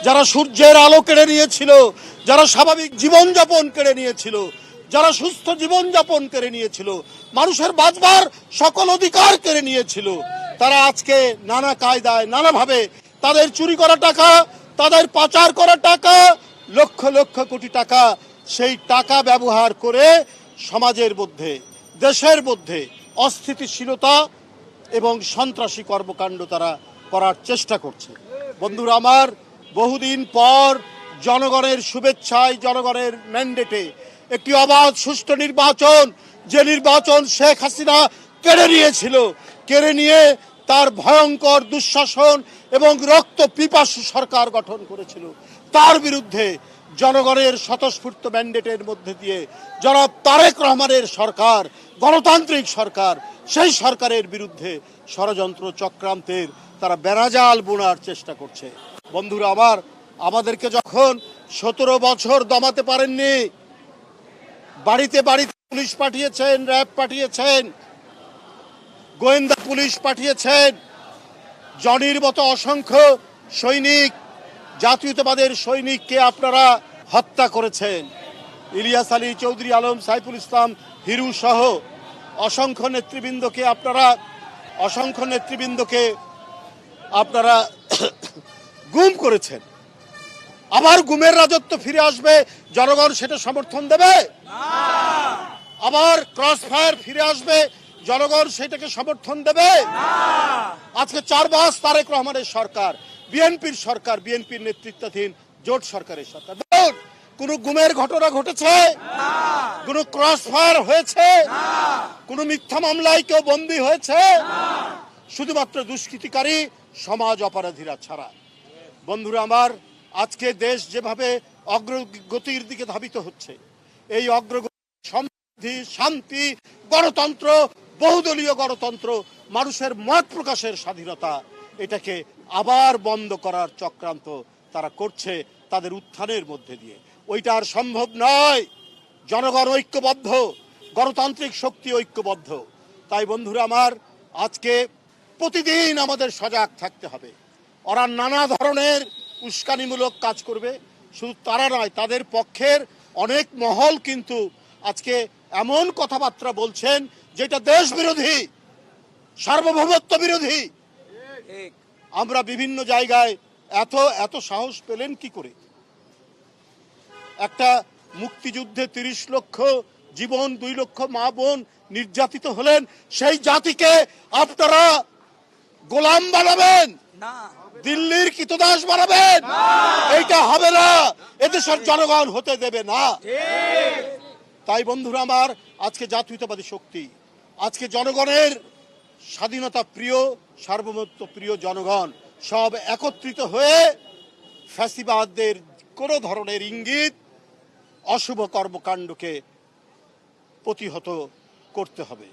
যারা সূর্যের আলো কেড়ে নিয়েছিল, যারা স্বাভাবিক জীবনযাপন কেড়ে নিয়েছিল, যারা সুস্থ জীবনযাপন কেড়ে নিয়েছিল, মানুষের বাঁচবার সকল অধিকার কেড়ে নিয়েছিল, তারা আজকে নানা কায়দায় নানাভাবে তাদের চুরি করা টাকা, তাদের পাচার করা টাকা, লক্ষ লক্ষ কোটি টাকা, সেই টাকা ব্যবহার করে সমাজের মধ্যে, দেশের মধ্যে অস্থিতিশীলতা এবং সন্ত্রাসী কর্মকাণ্ড তারা করার চেষ্টা করছে। বন্ধুরা আমার, বহুদিন পর জনগণের শুভেচ্ছায়, জনগণের ম্যান্ডেটে একটি অবাধ সুষ্ঠু নির্বাচন, যে নির্বাচন শেখ হাসিনা কেড়ে নিয়েছিল, কেড়ে নিয়ে তার ভয়ঙ্কর দুঃশাসন এবং রক্ত পিপাসু সরকার গঠন করেছিল, তার বিরুদ্ধে জনগণের স্বতঃস্ফূর্ত ম্যান্ডেটের মধ্যে দিয়ে জনাব তারেক রহমানের সরকার, গণতান্ত্রিক সরকার, সেই সরকারের বিরুদ্ধে ষড়যন্ত্র চক্রান্তের তারা বেড়াজাল বোনার চেষ্টা করছে। বন্ধুরা আমার, আমাদেরকে যখন 17 বছর দমাতে পারেননি, বাড়িতে বাড়িতে পুলিশ পাঠিয়েছেন, র্যাব পাঠিয়েছেন, গোয়েন্দা পুলিশ পাঠিয়েছেন, জনির মতো অসংখ্য সৈনিক, জাতীয়তাবাদের সৈনিককে আপনারা হত্যা করেছেন। ইলিয়াস আলী, চৌধুরী আলম, সাইফুল ইসলাম, হিরু সহ অসংখ্য নেতৃবৃন্দকে আপনারা গুম করেছেন। আবার গুমের রাজত্ব ফিরে আসবে, জনগণ সেটা সমর্থন দেবে? আবার ক্রস ফায়ার ফিরে আসবে, জনগণ সেটাকে সমর্থন দেবে? আজকে 4 মাস তারেক রহমানের সরকার, বিএনপির সরকার, বিএনপির নেতৃত্বাধীন জোট সরকারের সরকার, কোন গুমের ঘটনা ঘটেছে? কোন ক্রস ফায়ার হয়েছে? কোন মিথ্যা মামলায় কেউ বন্দী হয়েছে? শুধুমাত্র দুষ্কৃতিকারী, সমাজ অপরাধীরা ছাড়া। বন্ধুরা আমার, আজকে দেশ যেভাবে অগ্রগতির দিকে ধাবিত হচ্ছে, এই অগ্রগতি, সমৃদ্ধি, শান্তি, গণতন্ত্র, বহুদলীয় গণতন্ত্র, মানুষের মত প্রকাশের স্বাধীনতা, এটাকে আবার বন্ধ করার চক্রান্ত তারা করছে তাদের উত্থানের মধ্যে দিয়ে। ওইটা আর সম্ভব নয়। জনগণ ঐক্যবদ্ধ, গণতান্ত্রিক শক্তি ঐক্যবদ্ধ। তাই বন্ধুরা আমার, আজকে প্রতিদিন আমাদের সজাগ থাকতে হবে। ওরা নানা ধরনের উস্কানিমূলক কাজ করবে, শুধু তারা নয়, তাদের পক্ষের অনেক মহল কিন্তু আজকে এমন কথাবার্তা বলছেন যেটা দেশ বিরোধী, সার্বভৌমত্ব বিরোধী। আমরা বিভিন্ন জায়গায় এত সাহস পেলেন কি করে? একটা মুক্তিযুদ্ধে 30 লক্ষ জীবন, 2 লক্ষ মা বোন নির্যাতিত হলেন, সেই জাতিকে আপনারা গোলাম বানাবেন, দিল্লির কৃতদাস বানাবেন? এইটা হবে না, এদেশের জনগণ হতে দেবে না। তাই বন্ধুরা আমার, আজকে জাতীয়তাবাদী শক্তি, আজকে জনগণের স্বাধীনতা প্রিয়, সার্বভৌমত্ব প্রিয় জনগণ সব একত্রিত হয়ে ফ্যাসিবাদদের কোন ধরনের ইঙ্গিত, অশুভ কর্মকাণ্ডকে প্রতিহত করতে হবে।